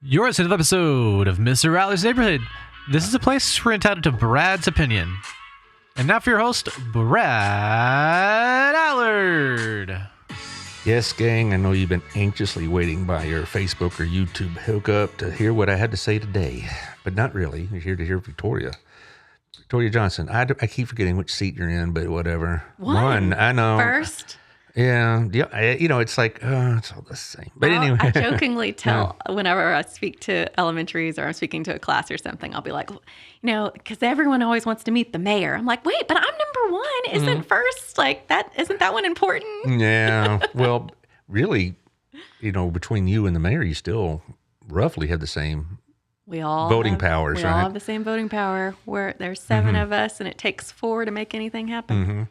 You're listening to an episode of Mr. Allard's Neighborhood. This is a place we're entitled to Brad's opinion. And now for your host, Brad Allard. Yes, gang, I know you've been anxiously waiting by your Facebook or YouTube hookup to hear what I had to say today. But not really. You're here to hear Victoria Johnson. I keep forgetting which seat you're in, but whatever. One. I know. First. Yeah. It's like, it's all the same. But anyway. I jokingly tell whenever I speak to elementaries or I'm speaking to a class or something, I'll be like, because everyone always wants to meet the mayor. I'm like, wait, but I'm number one. Isn't first like that? Isn't that one important? Yeah. Well, really, between you and the mayor, you still roughly have the same voting powers, we right? all have the same voting power. Where there's 7 of us, and it takes 4 to make anything happen. Mm-hmm.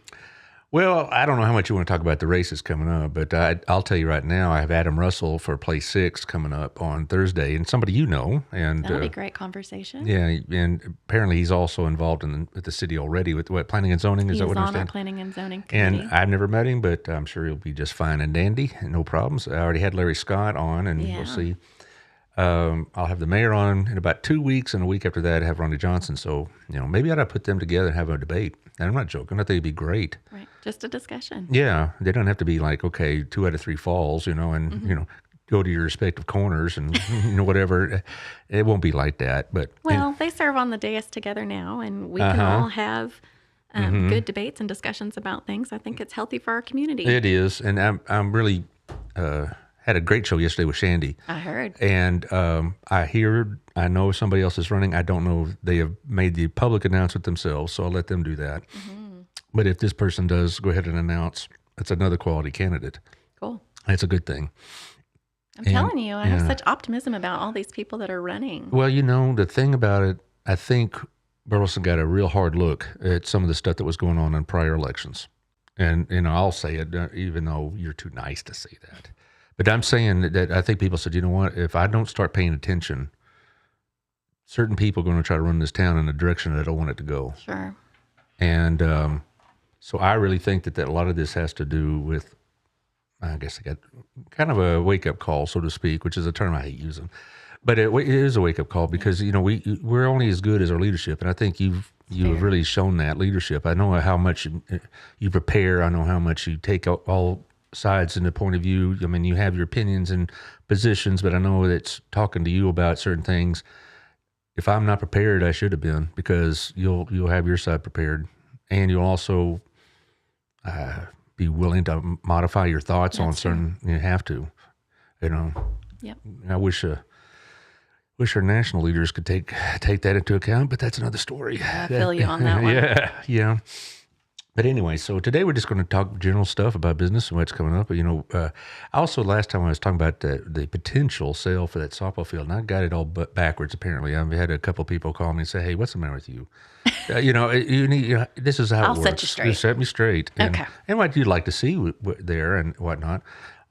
Well, I don't know how much you want to talk about the races coming up, but I'll tell you right now, I have Adam Russell for place 6 coming up on Thursday, and somebody and That'll be great conversation. Yeah, and apparently he's also involved with the city already with planning and zoning. Is that what I understand? He's on our planning and zoning committee. And I've never met him, but I'm sure he'll be just fine and dandy, no problems. I already had Larry Scott on, and we'll see. I'll have the mayor on in about 2 weeks, and a week after that, I have Ronnie Johnson. So, maybe I ought to put them together and have a debate. And I'm not joking. I think it'd be great. Right. Just a discussion. Yeah. They don't have to be like, okay, 2 out of 3 falls, and, go to your respective corners and, whatever. It won't be like that. But they serve on the dais together now, and we can all have good debates and discussions about things. I think it's healthy for our community. It is. And I'm really... had a great show yesterday with Shandy. I heard. And I know somebody else is running. I don't know if they have made the public announcement themselves, so I'll let them do that. Mm-hmm. But if this person does go ahead and announce, it's another quality candidate. Cool. That's a good thing. I'm telling you, I have such optimism about all these people that are running. Well, the thing about it, I think Burleson got a real hard look at some of the stuff that was going on in prior elections. And, I'll say it, even though you're too nice to say that. But I'm saying that I think people said, you know what, if I don't start paying attention, certain people are going to try to run this town in the direction that I don't want it to go. Sure. And so I really think that a lot of this has to do with, I guess I got kind of a wake-up call, so to speak, which is a term I hate using. But it is a wake-up call because, we're only as good as our leadership. And I think you have really shown that leadership. I know how much you prepare. I know how much you take all sides in the point of view. I mean, you have your opinions and positions, but I know that's talking to you about certain things. If I'm not prepared, I should have been, because you'll have your side prepared, and you'll also be willing to modify your thoughts on certain. You have to, Yep. I wish our national leaders could take that into account, but that's another story. I feel you on that one. Yeah. But anyway, so today we're just going to talk general stuff about business and what's coming up. Also last time I was talking about the potential sale for that softball field, and I got it all backwards apparently. I've had a couple people call me and say, "Hey, what's the matter with you? You need. This is how it works. I'll set you straight. Just set me straight. Okay. And what you'd like to see there and whatnot.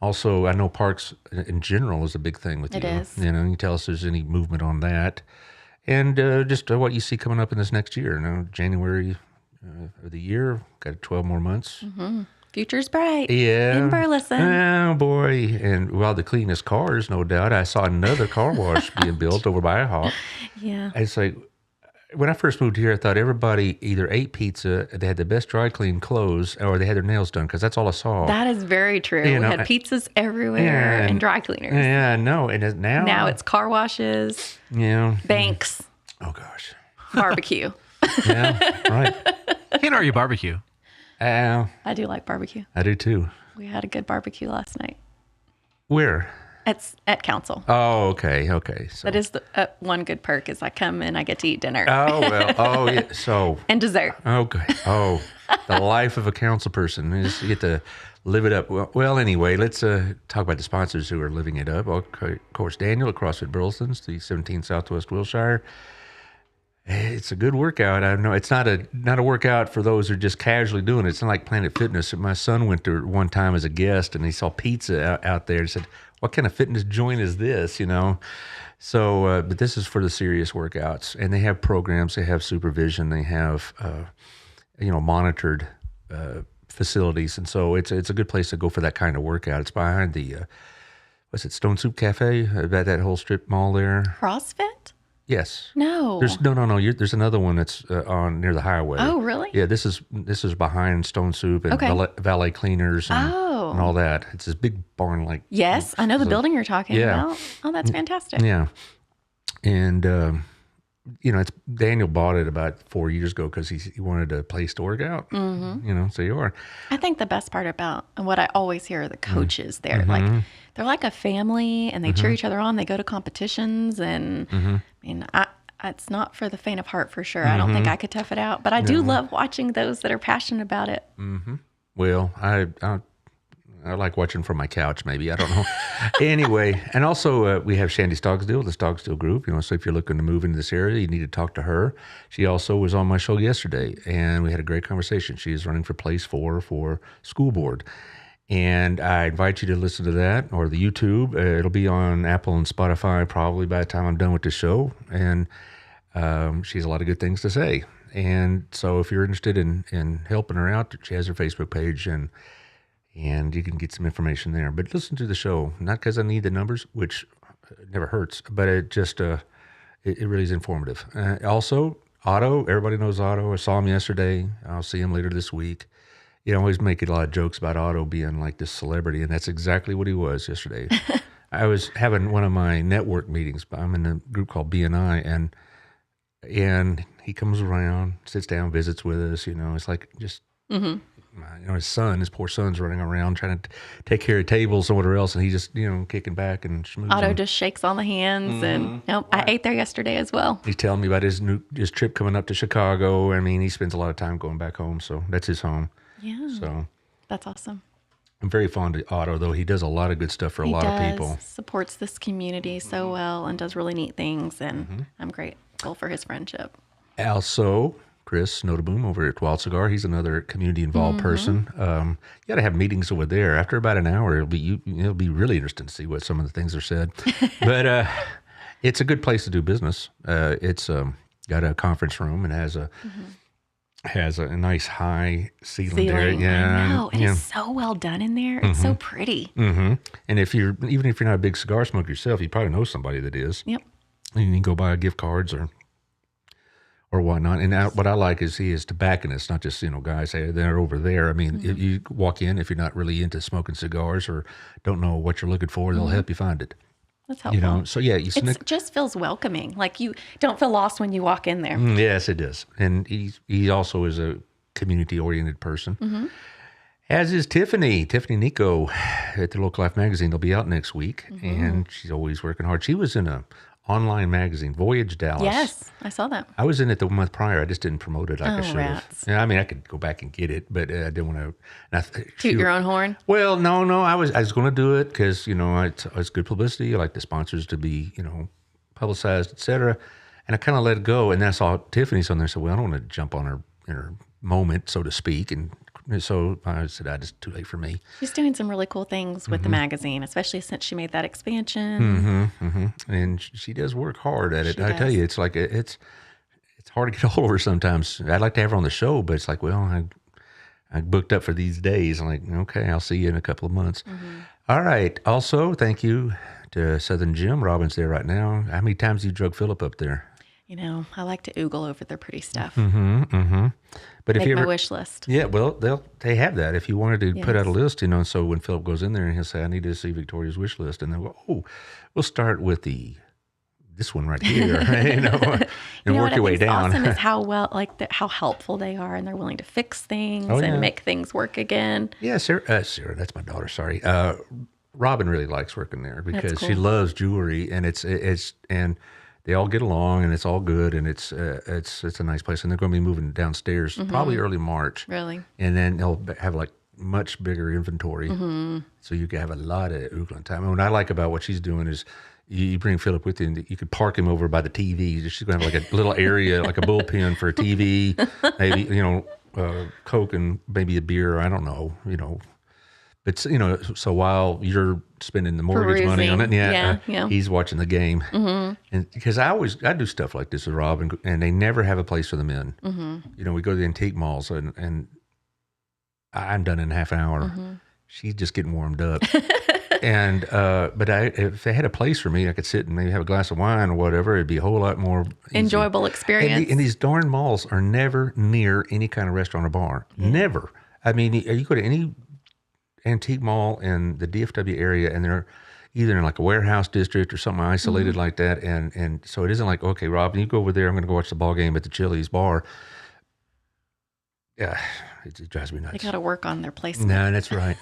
Also, I know parks in general is a big thing with you. It is. You tell us if there's any movement on that, and just what you see coming up in this next year. January. Of the year, got 12 more months. Mm-hmm. Future's bright. Yeah. In Burleson. Oh, boy. And the cleanest cars, no doubt. I saw another car wash being built over by IHOP. Yeah. It's like, when I first moved here, I thought everybody either ate pizza, they had the best dry clean clothes, or they had their nails done, because that's all I saw. That is very true. We had pizzas everywhere and dry cleaners. Yeah, no. And now it's car washes. Yeah. Banks. Oh, gosh. Barbecue. Yeah, right. Can't argue barbecue. I do like barbecue. I do too. We had a good barbecue last night. Where? It's at council. Oh, okay. So that is the one good perk is I come and I get to eat dinner. Oh, well. Oh, yeah. So. And dessert. Okay. Oh, the life of a council person is you get to live it up. Well, anyway, let's talk about the sponsors who are living it up. Of course, Daniel at CrossFit Burleson's, the 17 Southwest Wilshire. It's a good workout. I know it's not a workout for those who are just casually doing it. It's not like Planet Fitness. My son went to one time as a guest, and he saw pizza out there and said, "What kind of fitness joint is this?" So, but this is for the serious workouts, and they have programs. They have supervision. They have, monitored facilities, and so it's a good place to go for that kind of workout. It's behind the what's it, Stone Soup Cafe? About that whole strip mall there. CrossFit? Yes. No. There's no. There's another one that's on near the highway. Oh, really? Yeah, this is behind Stone Soup and Okay. Valet Cleaners and Oh. all that. It's this big barn like. Yes, I know the building you're talking Yeah. about. Oh, that's fantastic. Yeah, and it's Daniel bought it about 4 years ago because he wanted a place to work out. Mm-hmm. So you are. I think the best part about and what I always hear are the coaches there. Like they're like a family and they cheer each other on. They go to competitions and I mean, it's not for the faint of heart for sure. I don't think I could tough it out, but I do love watching those that are passionate about it. Well, I like watching from my couch, maybe. I don't know. Anyway, and also we have Shandy Stogsdill, the Stogsdill Group. So if you're looking to move into this area, you need to talk to her. She also was on my show yesterday, and we had a great conversation. She is running for place 4 for school board. And I invite you to listen to that or the YouTube. It'll be on Apple and Spotify probably by the time I'm done with the show. And she has a lot of good things to say. And so if you're interested in helping her out, she has her Facebook page and you can get some information there. But listen to the show, not because I need the numbers, which never hurts, but it just it really is informative. Also, Otto, everybody knows Otto. I saw him yesterday. I'll see him later this week. I always make a lot of jokes about Otto being like this celebrity, and that's exactly what he was yesterday. I was having one of my network meetings. I'm in a group called BNI, and he comes around, sits down, visits with us. It's like just... his poor son's running around trying to take care of tables or whatever else, and he just, kicking back and schmoozing. Otto just shakes on the hands, and I ate there yesterday as well. He's telling me about his trip coming up to Chicago. I mean, he spends a lot of time going back home, so that's his home. Yeah, So that's awesome. I'm very fond of Otto, though. He does a lot of good stuff for a lot of people. Supports this community so well and does really neat things, and I'm grateful for his friendship. Also, Chris Notaboom over at Wild Cigar, he's another community-involved person. You got to have meetings over there. After about an hour, it'll be really interesting to see what some of the things are said. But it's a good place to do business. It's got a conference room and has a nice high ceiling there. Yeah, I know. It is so well done in there. It's so pretty. And even if you're not a big cigar smoker yourself, you probably know somebody that is. Yep. And you can go buy gift cards or whatnot. And what I like is he is tobacconists, not just, guys, hey, they're over there. I mean, if you walk in, if you're not really into smoking cigars or don't know what you're looking for, they'll help you find it. That's helpful. So yeah, it just feels welcoming. Like you don't feel lost when you walk in there. Yes, it does. And he also is a community-oriented person. As is Tiffany Nico at the Local Life magazine. They'll be out next week, and she's always working hard. She was in a online magazine, Voyage Dallas. Yes, I saw that. I was in it the month prior. I just didn't promote it like I should have. Rats. Yeah, I mean, I could go back and get it, but I didn't want to. Toot your own horn? Well, no. I was going to do it because, it's good publicity. I like the sponsors to be, publicized, et cetera. And I kind of let it go. And then I saw Tiffany's on there. So, well, I don't want to jump on her moment, so to speak. And so I said, it's too late for me. She's doing some really cool things with the magazine, especially since she made that expansion. And she does work hard at it. She I tell does. you, it's like it's hard to get a hold of her sometimes. I'd like to have her on the show, but it's like, well, I booked up for these days. I'm like, okay, I'll see you in a couple of months. All right. Also, thank you to Southern Jim. Robin's there right now. How many times have you drug Philip up there? I like to oogle over their pretty stuff. But Make if you my ever, wish list. yeah, well, they have that. If you wanted to put out a Yes. list, so when Philip goes in there and he'll say, I need to see Victoria's wish list, and they'll go, oh, we'll start with this one right here, and work your way down. Awesome is how how helpful they are, and they're willing to fix things yeah. and make things work again. Yeah, Sarah, that's my daughter. Sorry, Robin really likes working there because cool. she loves jewelry, and it's and they all get along, and it's all good, and it's a nice place. And they're going to be moving downstairs probably early March. Really? And then they'll have like much bigger inventory, so you can have a lot of oogling time. And what I like about what she's doing is you bring Philip with you, and you could park him over by the TV. She's going to have like a little area, like a bullpen for a TV, maybe Coke and maybe a beer. I don't know, But so while you're spending the mortgage money on it, Yeah. he's watching the game. And because I do stuff like this with Rob, and they never have a place for the men. We go to the antique malls, and I'm done in half an hour. She's just getting warmed up. And but if they had a place for me, I could sit and maybe have a glass of wine or whatever. It'd be a whole lot more easy. Enjoyable experience. And these darn malls are never near any kind of restaurant or bar. Never. I mean, you go to any antique mall in the DFW area, and they're either in like a warehouse district or something isolated like that. And so it isn't like, okay, Rob, you go over there. I'm going to go watch the ball game at the Chili's bar. Yeah, it drives me nuts. They got to work on their placement. No, that's right.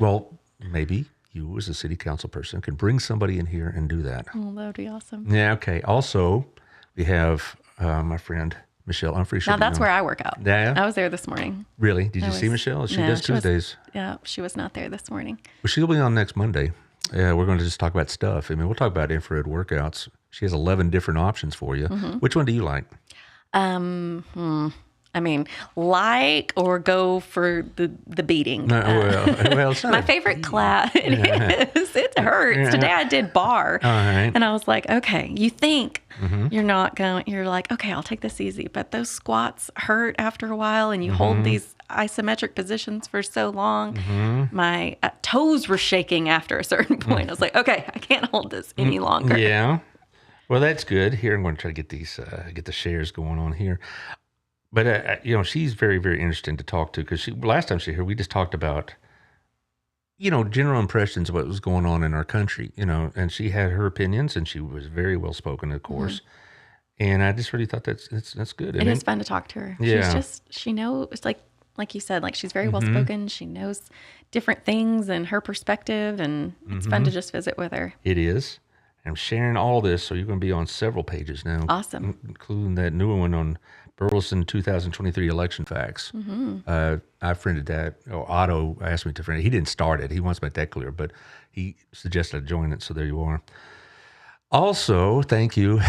Well, maybe you as a city council person can bring somebody in here and do that. Oh, that would be awesome. Yeah, okay. Also, we have my friend Michelle Humphrey. Now, that's where I work out. Yeah? I was there this morning. Really? Did you see Michelle? She does Tuesdays. She was not there this morning. Well, she'll be on next Monday. Yeah, we're going to just talk about stuff. I mean, we'll talk about infrared workouts. She has 11 different options for you. Which one do you like? I mean, like or go for the beating. Well, it's not my favorite class. It is. It hurts. Yeah. Today I did bar. All right. And I was like, okay, you think you're not going, you're like, okay, I'll take this easy. But those squats hurt after a while and you hold these isometric positions for so long. My toes were shaking after a certain point. I was like, okay, I can't hold this any longer. Yeah. Well, that's good. Here, I'm going to try to get these, get the shares going on here. But, she's very, very interesting to talk to because last time she was here, we just talked about, general impressions of what was going on in our country, and she had her opinions and she was very well spoken, of course. And I just really thought that's good. It is fun to talk to her. Yeah. She knows, like you said, like she's very well spoken. She knows different things and her perspective, and it's fun to just visit with her. It is. I'm sharing all this, so you're going to be on several pages now. Awesome. Including that new one on Burleson 2023 election facts. I friended that. Otto asked me to friend it. He didn't start it. He wants to make that clear, but he suggested I join it, so there you are. Also, thank you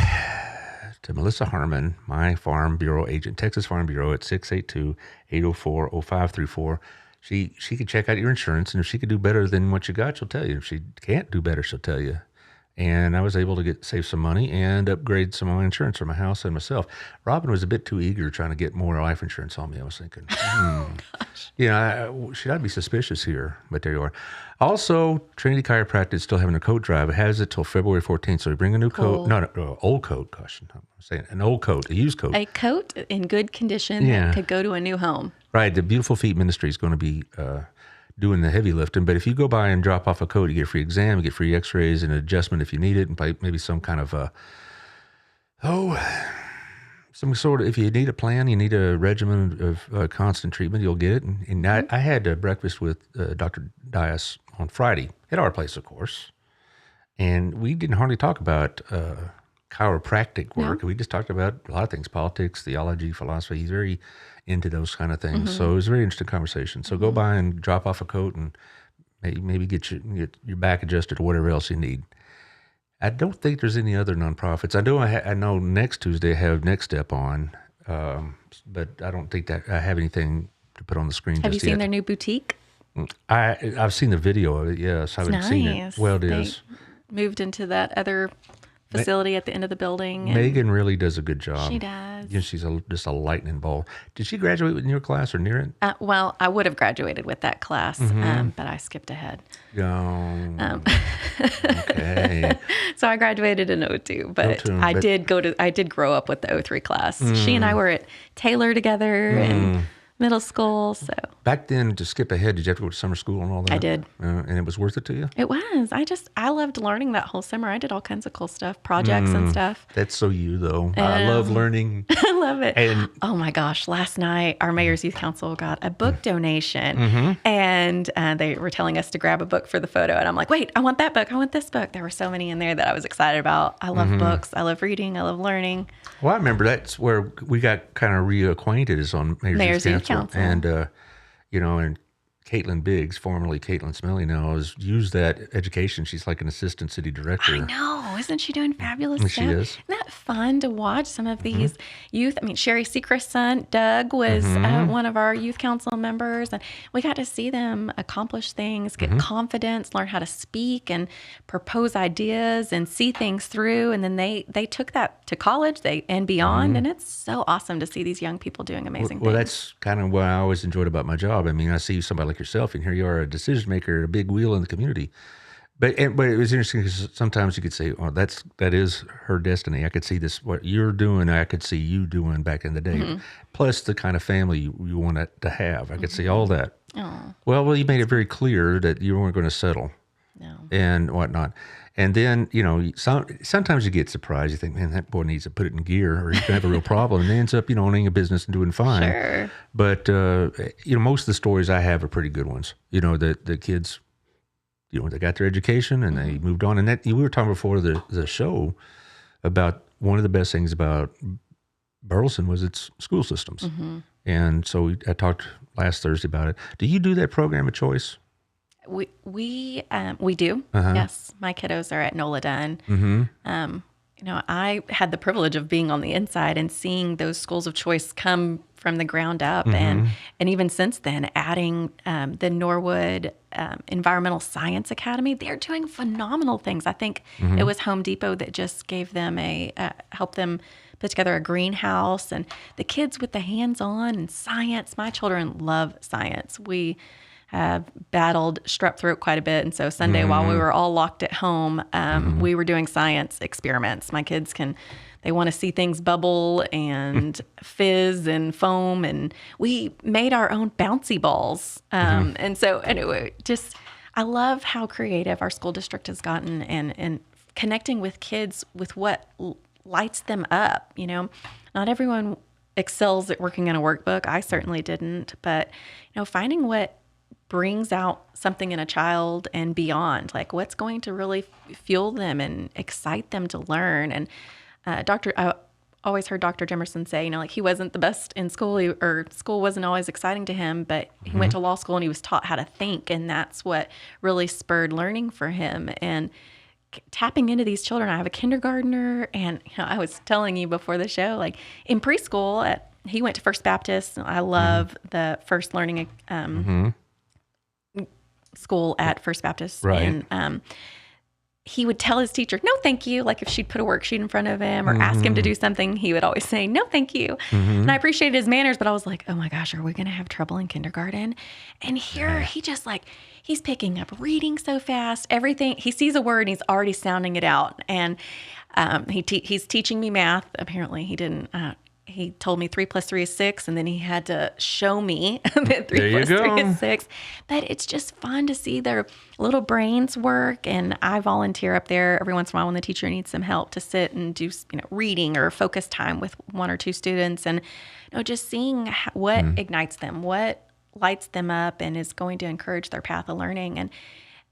to Melissa Harmon, my Farm Bureau agent, Texas Farm Bureau at 682-804-0534. She could check out your insurance, and if she could do better than what you got, she'll tell you. If she can't do better, she'll tell you. And I was able to save some money and upgrade some of my insurance for my house and myself. Robin was a bit too eager trying to get more life insurance on me. I was thinking, should I be suspicious here? But there you are. Also, Trinity Chiropractic is still having a coat drive. It has it till February 14th. So we bring a new coat. No, old coat. Gosh, I'm saying an old coat, a used coat. A coat in good condition that could go to a new home. Right. The Beautiful Feet Ministry is going to be doing the heavy lifting. But if you go by and drop off a coat, you get a free exam, you get free x-rays and an adjustment if you need it, and maybe some kind of some sort of, if you need a plan, you need a regimen of constant treatment, you'll get it. And I had breakfast with Dr. Dias on Friday at our place, of course. And we didn't hardly talk about chiropractic work. No. We just talked about a lot of things, politics, theology, philosophy. He's very into those kind of things. So it was a very interesting conversation. So go by and drop off a coat and maybe get your back adjusted or whatever else you need. I don't think there's any other nonprofits. I know next Tuesday I have Next Step on, but I don't think that I have anything to put on the screen. Have you seen their new boutique? I've seen the video of it. Yes, I haven't seen it. Well, it is. Moved into that other facility at the end of the building. Megan really does a good job. She does. She's just a lightning ball. Did she graduate in your class or near it? Well, I would have graduated with that class, but I skipped ahead. Okay. So I graduated in 02, but I did grow up with the 03 class. She and I were at Taylor together in middle school. So back then, to skip ahead, did you have to go to summer school and all that? I did. And it was worth it to you? It was. I loved learning that whole summer. I did all kinds of cool stuff, projects and stuff. That's so you, though. I love learning. I love it. And oh my gosh, last night our Mayor's Youth Council got a book donation, and they were telling us to grab a book for the photo. And I'm like, wait, I want that book. I want this book. There were so many in there that I was excited about. I love books. I love reading. I love learning. Well, I remember that's where we got kind of reacquainted is on Mayor's Youth Council. And, and Caitlin Biggs, formerly Caitlin Smelly now, has used that education. She's like an assistant city director. I know. Isn't she doing fabulous stuff? She is. Isn't that fun to watch some of these youth? I mean, Sherry Sechrist's son, Doug, was one of our youth council members. And we got to see them accomplish things, get confidence, learn how to speak and propose ideas and see things through. And then they took that to college and beyond. And it's so awesome to see these young people doing amazing things. Well, that's kind of what I always enjoyed about my job. I mean, I see somebody like yourself, and here you are, a decision maker, a big wheel in the community. But it was interesting because sometimes you could say, "Oh, that is her destiny." I could see this what you're doing. I could see you doing back in the day. Plus, the kind of family you want it to have. I could see all that. Oh, Well, you made it very clear that you weren't going to settle no. and whatnot. And then sometimes you get surprised. You think, "Man, that boy needs to put it in gear, or he's going to have a real problem." And he ends up, owning a business and doing fine. Sure. But most of the stories I have are pretty good ones. The kids. They got their education and they moved on. And that we were talking before the show about one of the best things about Burleson was its school systems. And so I talked last Thursday about it. Do you do that program of choice? We do. Yes, my kiddos are at NOLA Dunn. I had the privilege of being on the inside and seeing those schools of choice come from the ground up, and even since then, adding the Norwood Environmental Science Academy. They're doing phenomenal things. I think it was Home Depot that just gave them helped them put together a greenhouse, and the kids with the hands-on and science. My children love science. We have battled strep throat quite a bit. And so Sunday, while we were all locked at home, we were doing science experiments. My kids they want to see things bubble and fizz and foam. And we made our own bouncy balls. And so anyway, I love how creative our school district has gotten and connecting with kids with what lights them up. Not everyone excels at working in a workbook. I certainly didn't. But, finding what brings out something in a child and beyond, like what's going to really fuel them and excite them to learn. And I always heard Dr. Jimerson say, he wasn't the best in school, or school wasn't always exciting to him, but he went to law school and he was taught how to think, and that's what really spurred learning for him. And tapping into these children, I have a kindergartner, and I was telling you before the show, like in preschool, he went to First Baptist. I love the First Learning school at First Baptist. Right. And he would tell his teacher, no, thank you. Like if she'd put a worksheet in front of him or ask him to do something, he would always say, no, thank you. And I appreciated his manners, but I was like, oh my gosh, are we going to have trouble in kindergarten? And here he just he's picking up reading so fast, everything. He sees a word and he's already sounding it out. And he's teaching me math. Apparently he didn't, he told me 3 + 3 is 6, and then he had to show me that 3 + 3 is 6. But it's just fun to see their little brains work. And I volunteer up there every once in a while when the teacher needs some help to sit and do reading or focus time with 1 or 2 students, and just seeing what ignites them, what lights them up, and is going to encourage their path of learning.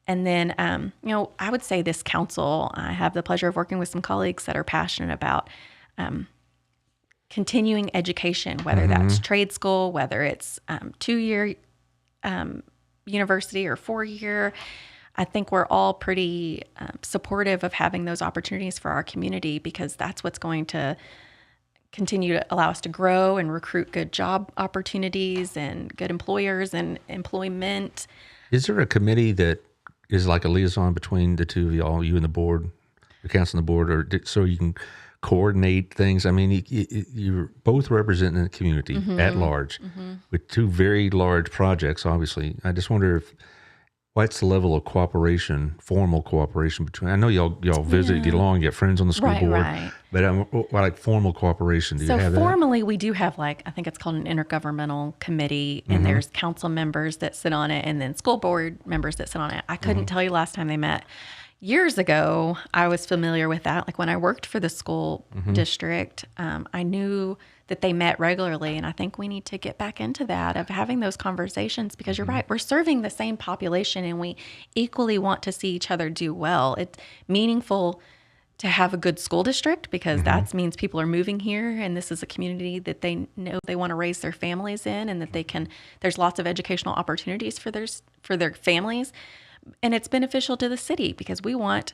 And then I would say this council, I have the pleasure of working with some colleagues that are passionate about continuing education, whether that's trade school, whether it's 2-year university or 4-year. I think we're all pretty supportive of having those opportunities for our community, because that's what's going to continue to allow us to grow and recruit good job opportunities and good employers and employment. Is there a committee that is like a liaison between the two of y'all, you and the board, the council and the board, or so you can coordinate things? I mean, you're both representing the community at large with 2 very large projects, obviously. I just wonder what's the level of cooperation, formal cooperation between, I know y'all visit, get along, you got friends on the school board, right. But like formal cooperation, do you have that? So formally, we do have I think it's called an intergovernmental committee, and there's council members that sit on it, and then school board members that sit on it. I couldn't tell you last time they met. Years ago, I was familiar with that. Like when I worked for the school district, I knew that they met regularly. And I think we need to get back into that, of having those conversations, because you're right. We're serving the same population and we equally want to see each other do well. It's meaningful to have a good school district, because that means people are moving here, and this is a community that they know they want to raise their families in, and that there's lots of educational opportunities for their families. And it's beneficial to the city, because we want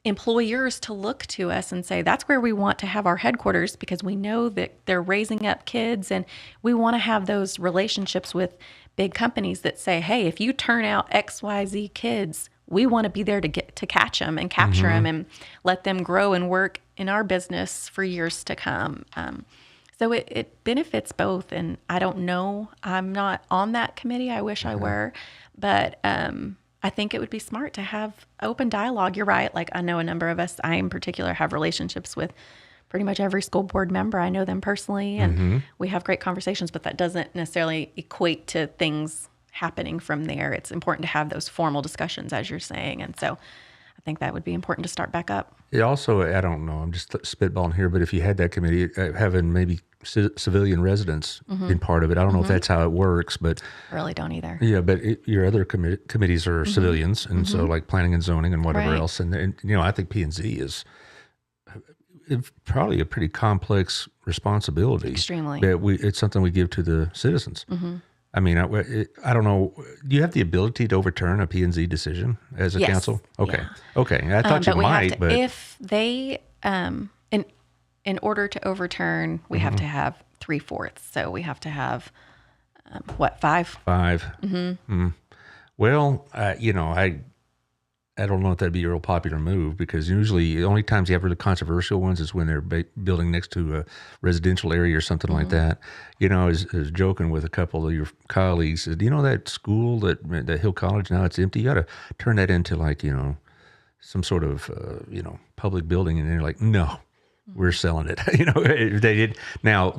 employers to look to us and say, that's where we want to have our headquarters, because we know that they're raising up kids, and we want to have those relationships with big companies that say, hey, if you turn out XYZ kids, we want to be there to catch them and capture them and let them grow and work in our business for years to come. So it benefits both. And I don't know, I'm not on that committee. I wish I were, but I think it would be smart to have open dialogue. You're right. Like, I know a number of us, I in particular, have relationships with pretty much every school board member. I know them personally, and we have great conversations, but that doesn't necessarily equate to things happening from there. It's important to have those formal discussions, as you're saying. And so I think that would be important to start back up. It also, I don't know, I'm just spitballing here, but if you had that committee, having maybe civilian residents in part of it, I don't know if that's how it works, but I really don't either. yeah, but your other committees are civilians, and so like planning and zoning and whatever Right. else, and I think P&Z is probably a pretty complex responsibility. Extremely. That it's something we give to the citizens. I mean, I don't know. Do you have the ability to overturn a P&Z decision as a Yes. council? Okay. Yeah. Okay. I thought you but we might, have to, but if they, in order to overturn, we have to have 3/4. So we have to have, 5? 5. Well, I don't know if that'd be a real popular move, because usually the only times you have really controversial ones is when they're building next to a residential area or something like that. I was joking with a couple of your colleagues. Do you know that school, that Hill College, now it's empty? You got to turn that into like, some sort of, public building. And they're like, no, we're selling it. They did. Now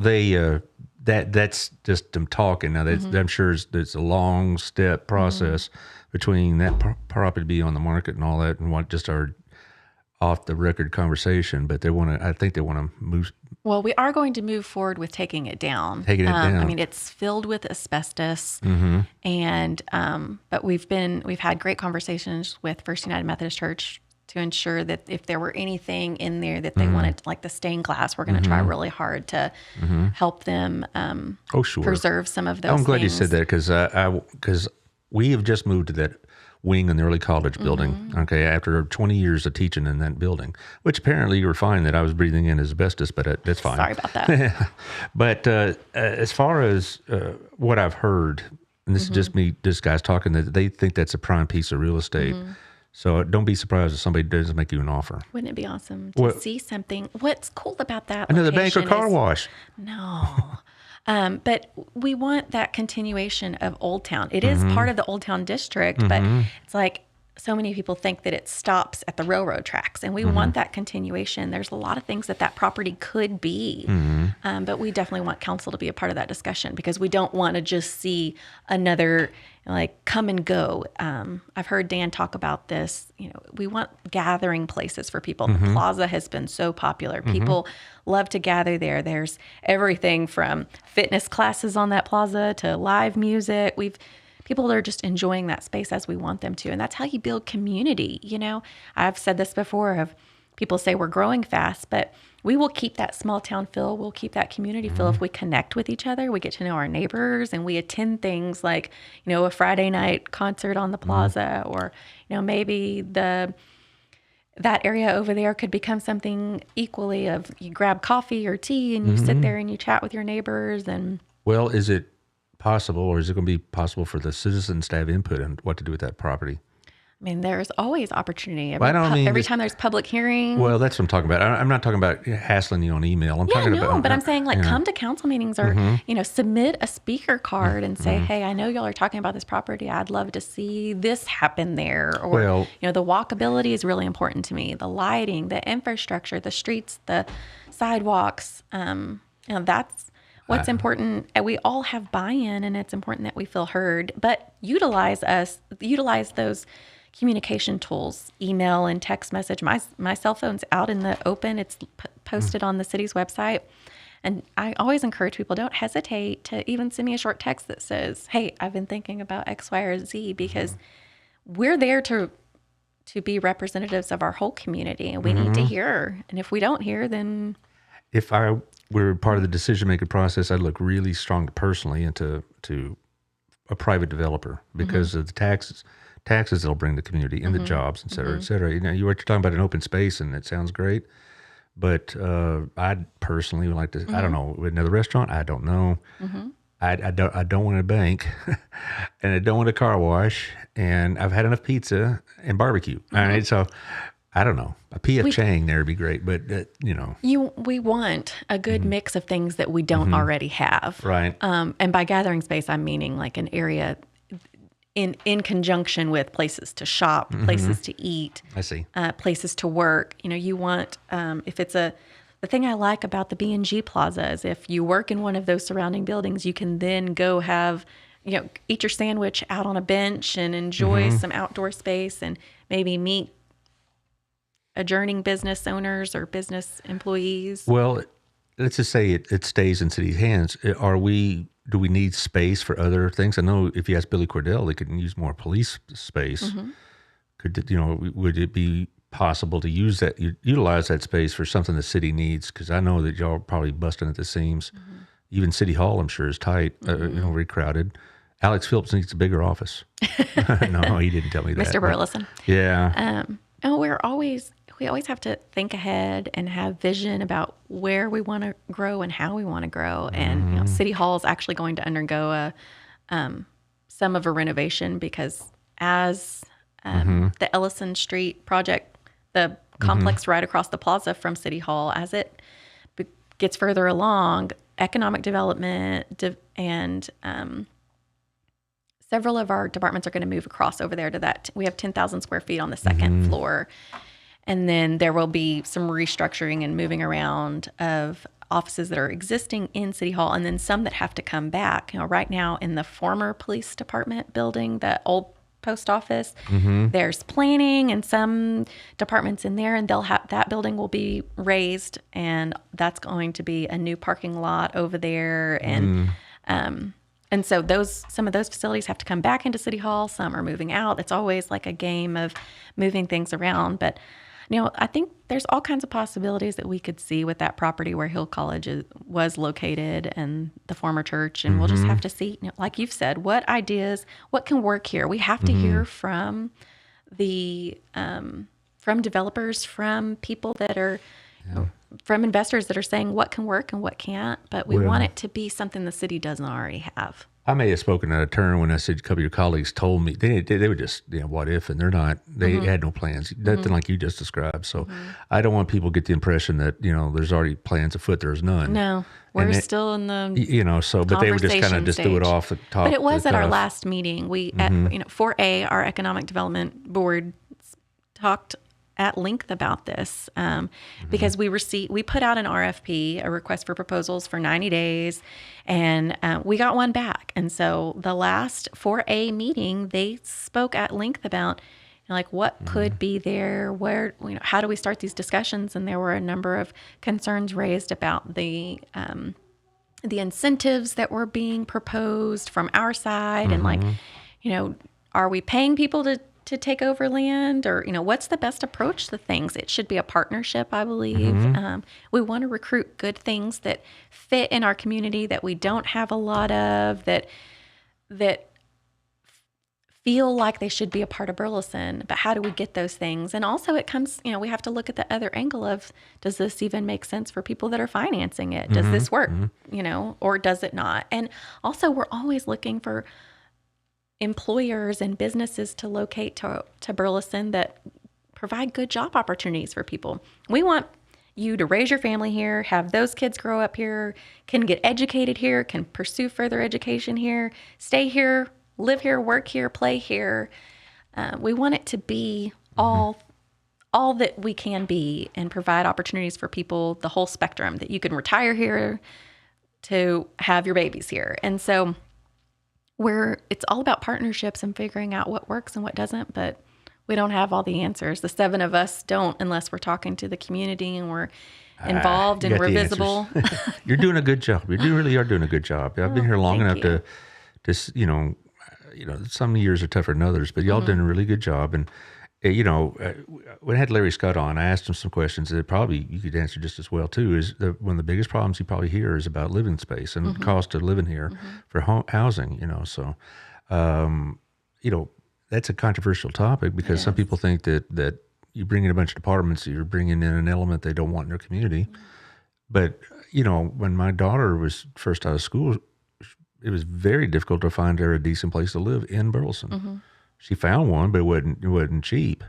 that's just them talking. Now I'm sure it's a long step process between that property being on the market and all that, and what just our off the record conversation. But I think they want to move. Well, we are going to move forward with taking it down. Down. I mean, it's filled with asbestos, and but we've had great conversations with First United Methodist Church to ensure that if there were anything in there that they wanted, like the stained glass, we're going to try really hard to help them Sure. preserve some of those I'm glad you things. said that, because we have just moved to that wing in the early college building, okay, after 20 years of teaching in that building, which apparently you were fine that I was breathing in asbestos, but that's fine. Sorry about that. But as far as what I've heard, and this is just me, just guys talking, that they think that's a prime piece of real estate. So don't be surprised if somebody doesn't make you an offer. Wouldn't it be awesome to see something? What's cool about that Another bank or location car is- wash. No. But we want that continuation of Old Town. It is part of the Old Town district, but it's like so many people think that it stops at the railroad tracks, and we want that continuation. There's a lot of things that property could be, but we definitely want council to be a part of that discussion, because we don't want to just see another like come and go. I've heard Dan talk about this. We want gathering places for people. The plaza has been so popular. People love to gather there. There's everything from fitness classes on that plaza to live music. People are just enjoying that space as we want them to. And that's how you build community. I've said this before, of people say we're growing fast, but we will keep that small town feel. We'll keep that community feel if we connect with each other. We get to know our neighbors, and we attend things like, a Friday night concert on the plaza, or, maybe that area over there could become something equally of you grab coffee or tea and you sit there and you chat with your neighbors. And Well, is it possible, or is it going to be possible for the citizens to have input on what to do with that property? I mean, there's always opportunity. Every Time there's public hearing. Well, that's what I'm talking about. I'm not talking about hassling you on email. I'm talking about. But I'm saying come to council meetings, or submit a speaker card and say, hey, I know y'all are talking about this property. I'd love to see this happen there. Or the walkability is really important to me. The lighting, the infrastructure, the streets, the sidewalks. That's what's important. We all have buy-in, and it's important that we feel heard. But utilize those communication tools, email and text message. My cell phone's out in the open. It's posted on the city's website. And I always encourage people, don't hesitate to even send me a short text that says, hey, I've been thinking about X, Y, or Z, because we're there to be representatives of our whole community, and we need to hear. And if we don't hear, then... If I were part of the decision-making process, I'd look really strong personally into a private developer, because of the taxes they'll bring to the community, and the jobs, et cetera, et cetera. You were talking about an open space, and it sounds great. But I'd personally like to, I don't know, another restaurant, I don't know. I don't want a bank, and I don't want a car wash, and I've had enough pizza and barbecue. All right, so I don't know. A P.F. Chang there would be great, but we want a good mix of things that we don't already have. Right. And by gathering space, I'm meaning like an area in conjunction with places to shop, places to eat, I see. places to work. You want, if it's the thing I like about the B&G Plaza is if you work in one of those surrounding buildings, you can then go have, eat your sandwich out on a bench and enjoy some outdoor space and maybe meet adjourning business owners or business employees. Well, let's just say it stays in city's hands. Do we need space for other things? I know if you ask Billy Cordell, they could use more police space. Would it be possible to utilize that space for something the city needs? Because I know that y'all are probably busting at the seams. Even City Hall, I'm sure, is tight, very crowded. Alex Phillips needs a bigger office. No, he didn't tell me that. Mr. Burleson. Yeah. We always have to think ahead and have vision about where we want to grow and how we want to grow. And City Hall is actually going to undergo some of a renovation because as the Ellison Street project, the complex right across the plaza from City Hall, as it gets further along, economic development and several of our departments are going to move across over there to that. We have 10,000 square feet on the second floor. And then there will be some restructuring and moving around of offices that are existing in City Hall and then some that have to come back. Right now in the former police department building, the old post office, there's planning and some departments in there, and that building will be raised, and that's going to be a new parking lot over there. And so some of those facilities have to come back into City Hall. Some are moving out. It's always like a game of moving things around. But, I think there's all kinds of possibilities that we could see with that property where Hill College was located and the former church. And we'll just have to see, like you've said, what ideas, what can work here. We have to hear from from developers, from people that are, from investors that are saying what can work and what can't. But we want it to be something the city doesn't already have. I may have spoken out of turn when I said a couple of your colleagues told me they were just, what if, and they're not, they had no plans, nothing like you just described. So I don't want people to get the impression that, there's already plans afoot. There's none. No, we're still in the, but they were just kind of just threw it off the top. But it was at our last meeting. We, at 4A, our Economic Development Board talked at length about this because we put out an RFP, a request for proposals for 90 days, and we got one back. And so the last 4A meeting, they spoke at length about what could be there, where, how do we start these discussions? And there were a number of concerns raised about the incentives that were being proposed from our side, and are we paying people to take over land, or what's the best approach to things? It should be a partnership, I believe. We want to recruit good things that fit in our community that we don't have a lot of, that feel like they should be a part of Burleson. But how do we get those things? And also it comes, we have to look at the other angle of, does this even make sense for people that are financing it? Does this work, or does it not? And also we're always looking for employers and businesses to locate to Burleson that provide good job opportunities for people. We want you to raise your family here, have those kids grow up here, can get educated here, can pursue further education here, stay here, live here, work here, play here. We want it to be all that we can be and provide opportunities for people, the whole spectrum, that you can retire here to have your babies here. And so it's all about partnerships and figuring out what works and what doesn't, but we don't have all the answers. The 7 of us don't, unless we're talking to the community and we're involved and we're visible. You're doing a good job. You really are doing a good job. I've been here long enough to some years are tougher than others, but y'all done a really good job. And when I had Larry Scott on, I asked him some questions that probably you could answer just as well too. Is one of the biggest problems you probably hear is about living space and the cost of living here for housing. So that's a controversial topic because some people think that you bring in a bunch of departments, you're bringing in an element they don't want in their community. But when my daughter was first out of school, it was very difficult to find her a decent place to live in Burleson. She found one, but it wasn't cheap,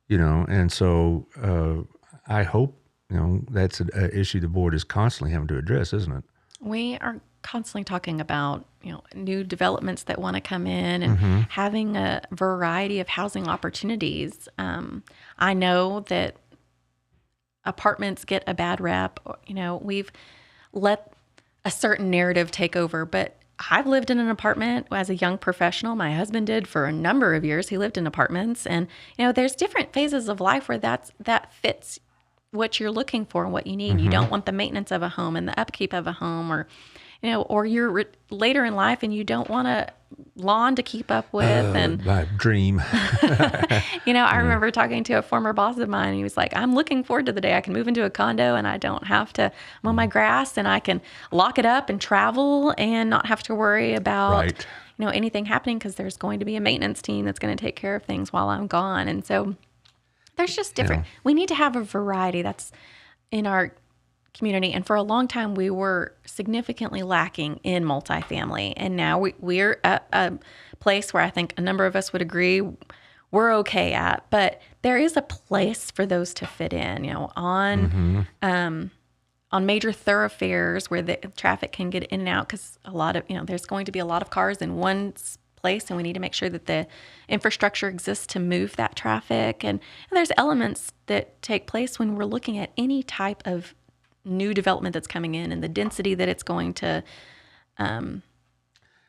and so I hope, that's an issue the board is constantly having to address, isn't it? We are constantly talking about, new developments that want to come in and having a variety of housing opportunities. I know that apartments get a bad rep. We've let a certain narrative take over, but I've lived in an apartment as a young professional. My husband did for a number of years. He lived in apartments, and there's different phases of life where that fits what you're looking for and what you need. You don't want the maintenance of a home and the upkeep of a home, or you're later in life and you don't want a lawn to keep up with. And my dream. I remember talking to a former boss of mine, and he was like, I'm looking forward to the day I can move into a condo and I don't have to mow my grass, and I can lock it up and travel and not have to worry about, anything happening, because there's going to be a maintenance team that's going to take care of things while I'm gone. And so there's just different. We need to have a variety that's in our community. And for a long time, we were significantly lacking in multifamily. And now we're at a place where I think a number of us would agree we're okay at. But there is a place for those to fit in, on major thoroughfares where the traffic can get in and out, because a lot of, there's going to be a lot of cars in one place, and we need to make sure that the infrastructure exists to move that traffic. And there's elements that take place when we're looking at any type of new development that's coming in, and the density that it's going to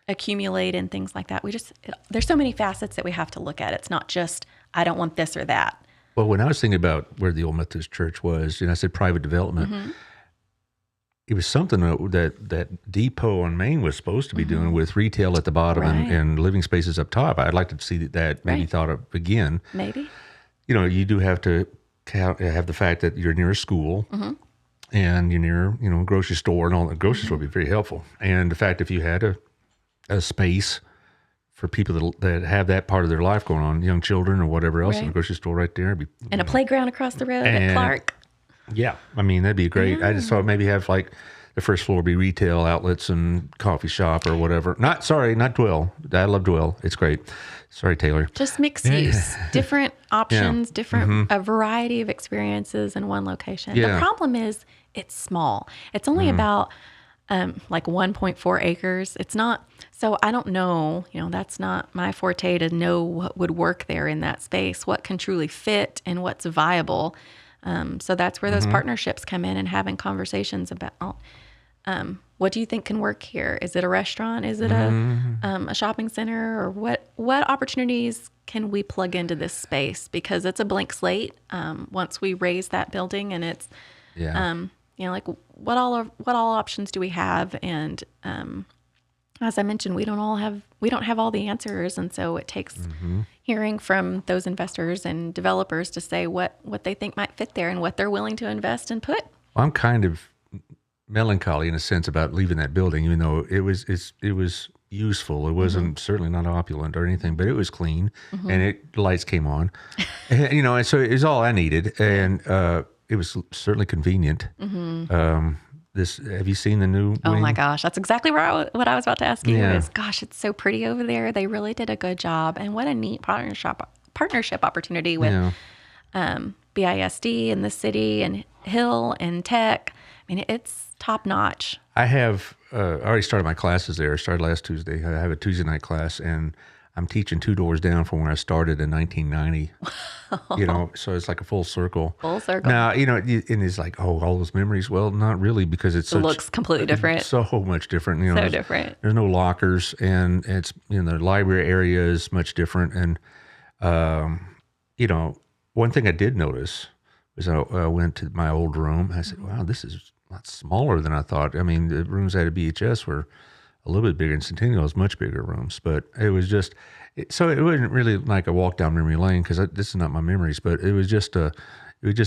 accumulate and things like that. There's so many facets that we have to look at. It's not just, I don't want this or that. Well, when I was thinking about where the old Methodist Church was, I said private development, it was something that Depot on Main was supposed to be doing, with retail at the bottom and living spaces up top. I'd like to see that maybe thought of again. Maybe. You do have to have the fact that you're near a school, and you're near, a grocery store, and all. The grocery store would be very helpful. And the fact if you had a space for people that have that part of their life going on, young children or whatever else, in the grocery store right there. And a playground across the road at Clark. Yeah. I mean, that'd be great. I just thought maybe have like the first floor be retail outlets and coffee shop or whatever. Not Dwell. I love Dwell. It's great. Sorry, Taylor. Just mixed use, different options, different a variety of experiences in one location. The problem is it's small. It's only about like 1.4 acres. It's not, so I don't know, that's not my forte to know what would work there in that space, what can truly fit and what's viable. So that's where those partnerships come in, and having conversations about, what do you think can work here? Is it a restaurant? Is it a shopping center? Or what opportunities can we plug into this space? Because it's a blank slate. Once we raise that building, and it's, like what all options do we have? And as I mentioned, we don't have all the answers, and so it takes hearing from those investors and developers to say what they think might fit there and what they're willing to invest and put. Well, I'm kind of melancholy in a sense about leaving that building, even though it was useful. It wasn't certainly not opulent or anything, but it was clean, and the lights came on, and, and so it was all I needed, and it was certainly convenient. Have you seen the new wing? Oh my gosh, that's exactly what I was about to ask you. Is gosh, it's so pretty over there. They really did a good job, and what a neat partnership opportunity with BISD and the city and Hill and Tech. I mean, it's top notch. I have already started my classes there. I started last Tuesday. I have a Tuesday night class, and I'm teaching 2 doors down from where I started in 1990. So it's like a full circle. Full circle. Now, and it's like, all those memories. Well, not really, because it looks completely different. So much different. So different. There's no lockers, and it's the library area is much different. And one thing I did notice was I went to my old room. I said, "Wow, this is a lot smaller than I thought." I mean, the rooms at a BHS were a little bit bigger, and Centennial has much bigger rooms, but it was just, so it wasn't really like a walk down memory lane, because this is not my memories, but it was just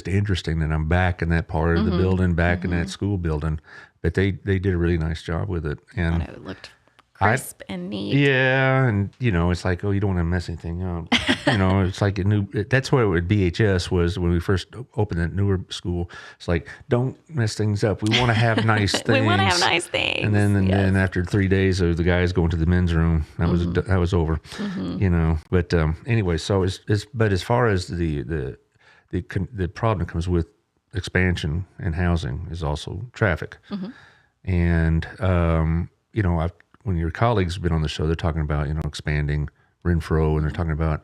interesting that I'm back in that part of the building, back in that school building, but they did a really nice job with it. And it looked crisp and neat. Yeah, and it's like, you don't want to mess anything up. It's like that's what it would BHS was when we first opened that newer school. It's like, don't mess things up. We want to have nice things. We want to have nice things. And then after 3 days of the guys going to the men's room, that was over. But anyway, so but as far as the problem that comes with expansion and housing is also traffic. And when your colleagues have been on the show, they're talking about, expanding Renfro, and they're talking about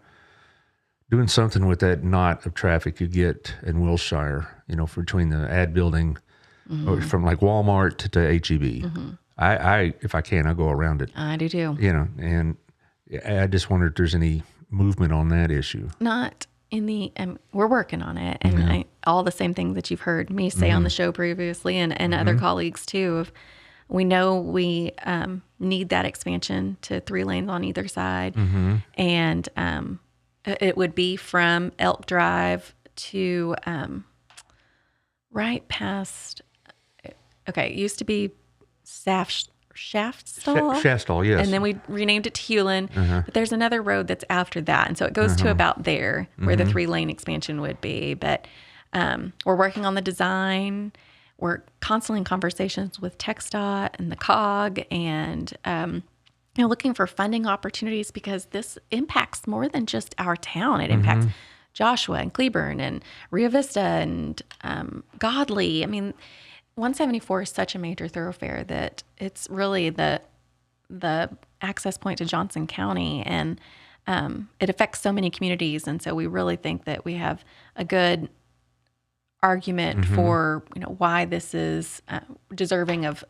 doing something with that knot of traffic you get in Wilshire, for between the ad building, or from like Walmart to HEB. I if I can, I'll go around it. I do too. And I just wonder if there's any movement on that issue. Not in the, we're working on it. And all the same things that you've heard me say on the show previously, and other colleagues too, we know we need that expansion to 3 lanes on either side. And it would be from Elk Drive to right past, it used to be Shaftstall, yes. And then we renamed it to Hewlin. But there's another road that's after that. And so it goes to about there where the 3-lane expansion would be. But we're working on the design. We're constantly in conversations with TxDOT and the COG, and looking for funding opportunities, because this impacts more than just our town. It impacts Joshua and Cleburne and Rio Vista and Godley. I mean, 174 is such a major thoroughfare that it's really the access point to Johnson County, and it affects so many communities. And so we really think that we have a good argument for why this is deserving of